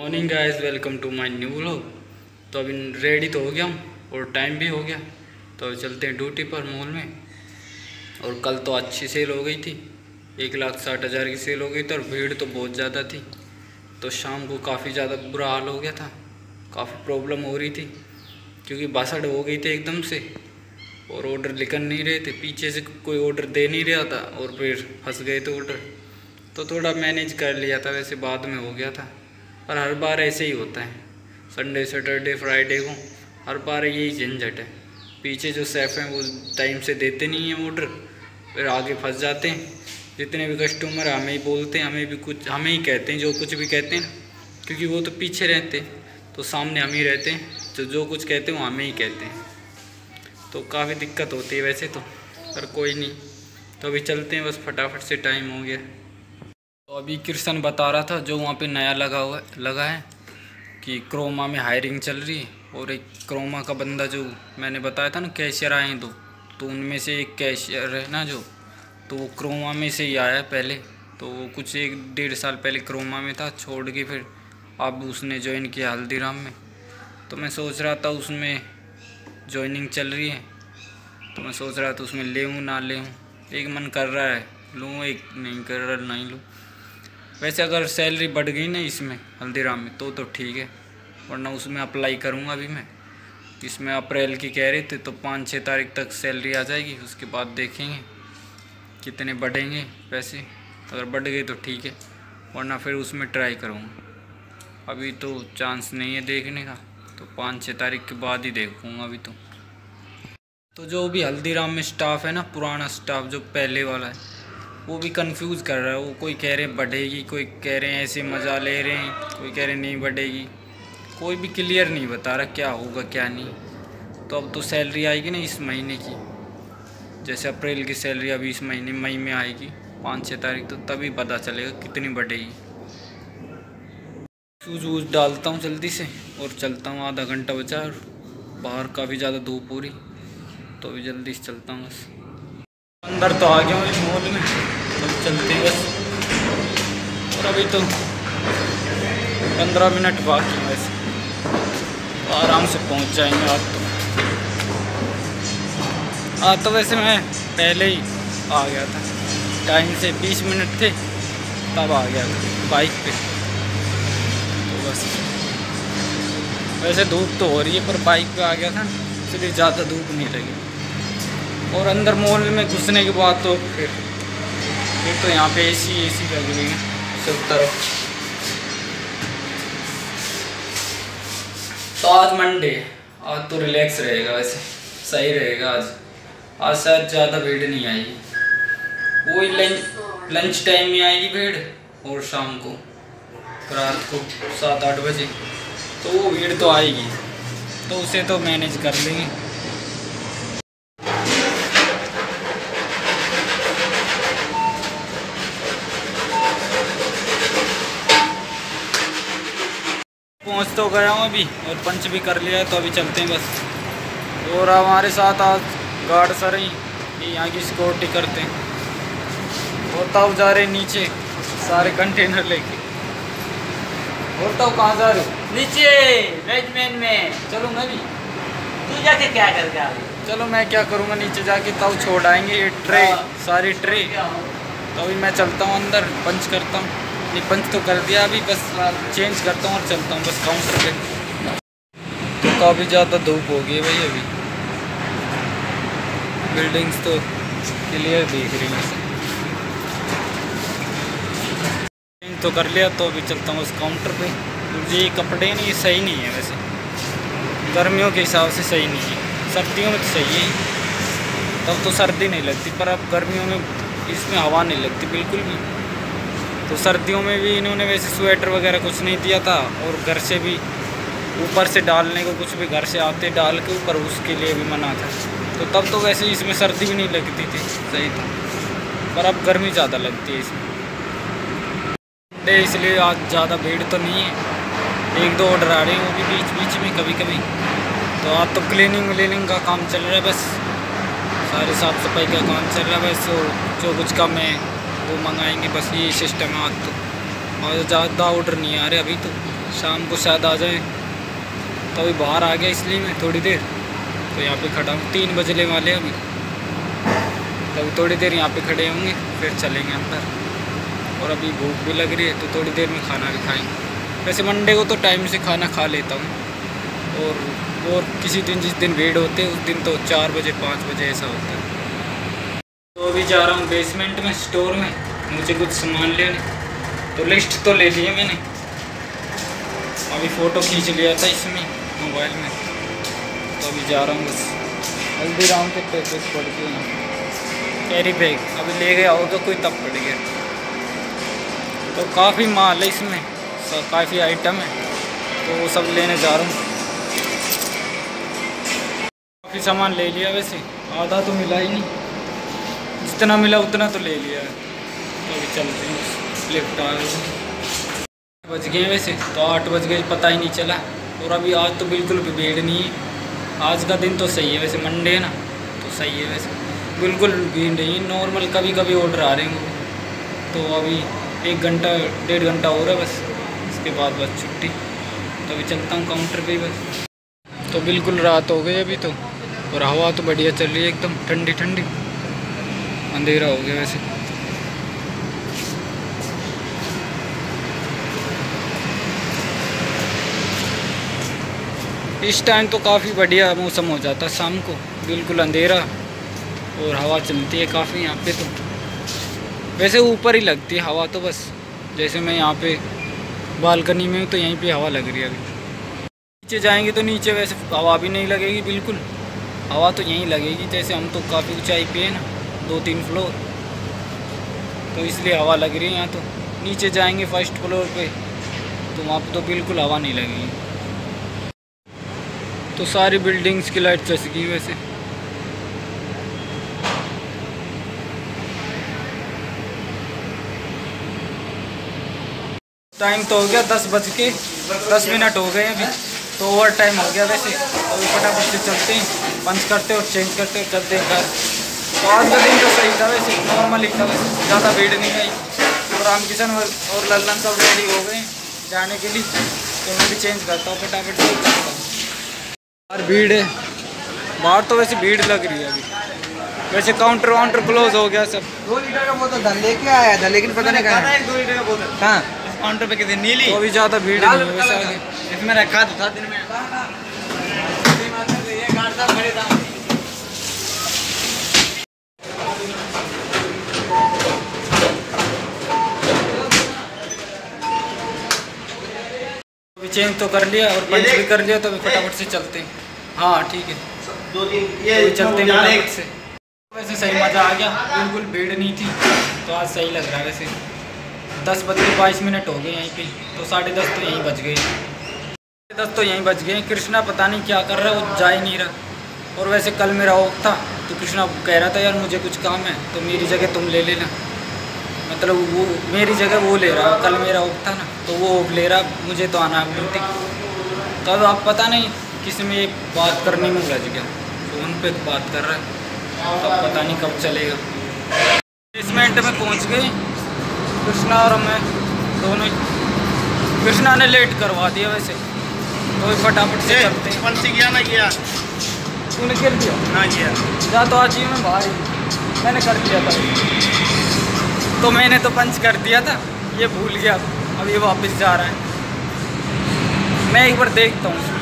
Morning guys, welcome to my new vlog. तो अभी ready तो हो गया हूँ और टाइम भी हो गया, तो चलते हैं ड्यूटी पर मॉल में। और कल तो अच्छी सेल हो गई थी, 1,60,000 की सेल हो गई थी और भीड़ तो बहुत ज़्यादा थी। तो शाम को काफ़ी ज़्यादा बुरा हाल हो गया था, काफ़ी प्रॉब्लम हो रही थी क्योंकि भसड़ हो गई थी एकदम से और ऑर्डर निकल नहीं रहे थे, पीछे से कोई ऑर्डर दे नहीं रहा था और फिर फंस गए थे ऑर्डर। तो थोड़ा मैनेज कर लिया था, वैसे बाद में हो गया था। पर हर बार ऐसे ही होता है, संडे सैटरडे फ्राइडे को हर बार यही झंझट है। पीछे जो शेफ हैं वो टाइम से देते नहीं हैं ऑर्डर, फिर आगे फंस जाते हैं। जितने भी कस्टमर हमें ही बोलते हैं, हमें ही कहते हैं जो कुछ भी कहते हैं, क्योंकि वो तो पीछे रहते हैं तो सामने हम ही रहते हैं, तो जो कुछ कहते हैं वो हमें ही कहते हैं। तो काफ़ी दिक्कत होती है वैसे तो, पर कोई नहीं। तो अभी चलते हैं, बस फटाफट से टाइम हो गया। तो अभी कृष्ण बता रहा था जो वहाँ पे नया लगा है कि क्रोमा में हायरिंग चल रही है। और एक क्रोमा का बंदा जो मैंने बताया था ना, कैशियर आए हैं तो उनमें से एक कैशियर है ना जो, तो वो क्रोमा में से ही आया पहले। तो वो कुछ 1-1.5 साल पहले क्रोमा में था, छोड़ के फिर अब उसने ज्वाइन किया हल्दीराम में। तो मैं सोच रहा था उसमें ज्वाइनिंग चल रही है, तो मैं सोच रहा था उसमें लेऊँ ना लेऊँ। एक मन कर रहा है लूँ, एक नहीं कर रहा नहीं लूँ। वैसे अगर सैलरी बढ़ गई ना इसमें हल्दीराम में तो ठीक है, वरना उसमें अप्लाई करूँगा अभी मैं। इसमें अप्रैल की कह रहे थे, तो 5-6 तारीख तक सैलरी आ जाएगी, उसके बाद देखेंगे कितने बढ़ेंगे पैसे। अगर बढ़ गए तो ठीक है, वरना फिर उसमें ट्राई करूँगा। अभी तो चांस नहीं है देखने का, तो 5-6 तारीख के बाद ही देखूँगा अभी तो जो भी हल्दीराम में स्टाफ है ना, पुराना स्टाफ जो पहले वाला है, वो भी कंफ्यूज कर रहा है। वो कोई कह रहे बढ़ेगी, कोई कह रहे हैं ऐसे मज़ा ले रहे हैं, कोई कह रहे नहीं बढ़ेगी। कोई भी क्लियर नहीं बता रहा क्या होगा क्या नहीं। तो अब तो सैलरी आएगी ना इस महीने की, जैसे अप्रैल की सैलरी अभी इस महीने मई में आएगी 5-6 तारीख, तो तभी पता चलेगा कितनी बढ़ेगी। शूज़ वूज डालता हूँ जल्दी से और चलता हूँ, आधा घंटा बचा और बाहर काफ़ी ज़्यादा धूप हो रही, तो अभी जल्दी से चलता हूँ बस। अंदर तो आ गया हूँ इस मॉल में, तो चलते हैं बस। और अभी तो 15 मिनट बाकी हैं वैसे, तो आराम से पहुँच जाएंगे। आज तो वैसे मैं पहले ही आ गया था, टाइम से 20 मिनट थे तब आ गया था बाइक पे। तो बस वैसे धूप तो हो रही है, पर बाइक पे आ गया था इसलिए ज़्यादा धूप नहीं लगी। और अंदर मॉल में घुसने के बाद तो फिर तो यहाँ पे एसी लग रही है सब तरफ। तो आज मंडे, आज तो रिलैक्स रहेगा, वैसे सही रहेगा आज शायद ज़्यादा भीड़ नहीं आएगी। वही लंच टाइम में आएगी भीड़, और शाम को रात को 7-8 बजे, तो वो भीड़ तो आएगी, तो उसे तो मैनेज कर लेंगे। पहुँच तो गया हूँ अभी और पंच भी कर लिया है, तो अभी चलते हैं बस। और हमारे साथ आज गार्ड सर ही यहाँ की सिक्योरिटी करते हैं, और तब जा रहे नीचे सारे कंटेनर लेके। और तब कहाँ जा रहे हो? नीचे बेसमेंट में। चलो मैं भी। तू जाके क्या कर गया? चलो मैं क्या करूँगा, नीचे जाके तब छोड़ आएंगे ये ट्रे, सारी ट्रे। तो अभी मैं चलता हूँ अंदर, पंच करता हूँ। नहीं, पंच तो कर दिया, अभी बस चेंज करता हूँ और चलता हूँ बस काउंटर पे। तो काफ़ी ज़्यादा धूप हो गई है भाई, अभी बिल्डिंग्स तो क्लियर दिख रही हैं। चेंज तो कर लिया, तो अभी चलता हूँ बस काउंटर पे। ये कपड़े नहीं सही नहीं है वैसे, गर्मियों के हिसाब से सही नहीं है, सर्दियों में तो सही है, तब तो सर्दी नहीं लगती। पर अब गर्मियों में इसमें हवा नहीं लगती बिल्कुल भी। तो सर्दियों में भी इन्होंने वैसे स्वेटर वगैरह कुछ नहीं दिया था, और घर से भी ऊपर से डालने को कुछ भी घर से आते डाल के ऊपर, उसके लिए भी मना था। तो तब तो वैसे इसमें सर्दी भी नहीं लगती थी, सही था। पर अब गर्मी ज़्यादा लगती है इसमें, इसलिए आज ज़्यादा भीड़ तो नहीं है। 1-2 ऑर्डर आ रहे हैं, वो भी बीच में कभी कभी। तो आज तो क्लीनिंग का काम चल रहा है, बस सारी साफ़ सफाई का काम चल रहा है। बस जो कुछ कम है वो मंगाएंगे, बस ये सिस्टम है आज तो। और ज़्यादा ऑर्डर नहीं आ रहे अभी तो, शाम को शायद आ जाए। तो अभी बाहर आ गया इसलिए मैं थोड़ी देर, तो यहाँ पे खड़ा हूँ। 3 बजने वाले अभी, तो अभी थोड़ी देर यहाँ पे खड़े होंगे, फिर चलेंगे अंदर। और अभी भूख भी लग रही है, तो थोड़ी देर में खाना भी खाएंगे। वैसे मंडे को तो टाइम से खाना खा लेता हूँ, और किसी दिन जिस दिन भीड़ होते है उस दिन तो 4 बजे 5 बजे ऐसा होता है। तो अभी जा रहा हूँ बेसमेंट में, स्टोर में, मुझे कुछ सामान लेने। तो लिस्ट तो ले लिए मैंने, अभी फ़ोटो खींच लिया था इसमें मोबाइल में। तो अभी जा रहा हूँ, बस हल्दीराम के पैकेज पड़ गए, कैरी बैग अभी ले गया होगा कोई तब पड़ गया। तो काफ़ी माल है इसमें, काफ़ी आइटम है, तो वो सब लेने जा रहा हूँ। काफ़ी सामान ले लिया, वैसे आधा तो मिला ही नहीं, जितना मिला उतना तो ले लिया है। तो अभी चलते हैं, लिफ्ट आ गई। 8 बज गए वैसे, तो 8 बज गए पता ही नहीं चला। और अभी आज तो बिल्कुल भी भीड़ नहीं है, आज का दिन तो सही है, वैसे मंडे है ना, तो सही है वैसे, बिल्कुल भीड़ नहीं है। नॉर्मल कभी कभी ऑर्डर आ रहे हैं, तो अभी 1 घंटा 1.5 घंटा हो रहा है बस, इसके बाद बस छुट्टी। तो अभी चलता हूँ काउंटर पे बस। तो बिल्कुल रात हो गई अभी तो, और हवा तो बढ़िया चल रही है, एकदम ठंडी ठंडी। अंधेरा हो गया वैसे। इस टाइम तो काफ़ी बढ़िया मौसम हो जाता है, शाम को बिल्कुल अंधेरा और हवा चलती है काफ़ी यहाँ पे। तो वैसे ऊपर ही लगती है हवा तो, बस जैसे मैं यहाँ पे बालकनी में हूँ तो यहीं पे हवा लग रही है। अभी नीचे जाएंगे तो नीचे वैसे हवा भी नहीं लगेगी बिल्कुल, हवा तो यहीं लगेगी। जैसे हम तो काफ़ी ऊंचाई पे है ना, 2-3 फ्लोर, तो इसलिए हवा लग रही है यहाँ। तो नीचे जाएंगे फर्स्ट फ्लोर पे, तो वहाँ पे तो बिल्कुल हवा नहीं लगेगी। तो सारी बिल्डिंग्स की लाइट चस गई वैसे। टाइम तो हो गया 10:10 हो गए अभी, तो ओवर टाइम हो गया वैसे। तो अभी फटाफट से चलते हैं, पंच करते और चेंज करते और चलते हैं घर। तो आज का दिन तो सही था वैसे, नॉर्मल ही था वैसे, ज़्यादा भीड़ नहीं आई। तो रामकिशन और लल्लन सब रेडी हो गए जाने के लिए, तो मैं भी चेंज करता हूँ फटाफट से चलता हूँ। यार भीड़ है बाहर, तो वैसे भीड़ लग रही है अभी। वैसे काउंटर वाउंटर क्लोज हो गया सब। 2 लीटर का बोतल धन लेके आया था, लेकिन पता नहीं कहाँ है 2 लीटर का बोतल। हाँ काउंटर पे कितनी नीली, तो अभी ज़्यादा भीड़ नहीं है वैसे आगे। इसमें रखा तो था दिन में। अभी चेंज तो कर लिया और पंच भी कर लिया, तो अभी फटाफट से चलते हैं। हाँ ठीक है, 2-3 ये चलते हैं फटाफट से। वैसे सही मज़ा आ गया, बिल्कुल भीड़ नहीं थी, तो आज सही लग रहा है वैसे। 10:22 हो गए यहीं पे, तो 10:30 तो यहीं बज गए। 10 तो यहीं बज गए। कृष्णा पता नहीं क्या कर रहा है, वो जा ही नहीं रहा। और वैसे कल मेरा ऑफ था, तो कृष्णा कह रहा था यार मुझे कुछ काम है, तो मेरी जगह तुम ले लेना। मतलब वो मेरी जगह वो ले रहा, कल मेरा ऑफ था ना, तो वो ऑफ ले रहा, मुझे तो आना है ड्यूटी। तो अब आप पता नहीं किसी में एक बात करने में उलझ गया, फ़ोन पे बात कर रहा है, तो पता नहीं कब चलेगा। बेसमेंट में पहुँच गए कृष्णा और मैं दोनों ही। कृष्णा ने लेट करवा दिया वैसे, तो फटाफट से चलते हैं। पंच किया ना किया, तूने कर दिया ना किया, जा तो आज ही मैं बाहर ही मैंने कर दिया था, तो मैंने तो पंच कर दिया था, ये भूल गया। अब ये वापस जा रहा है, मैं एक बार देखता हूँ।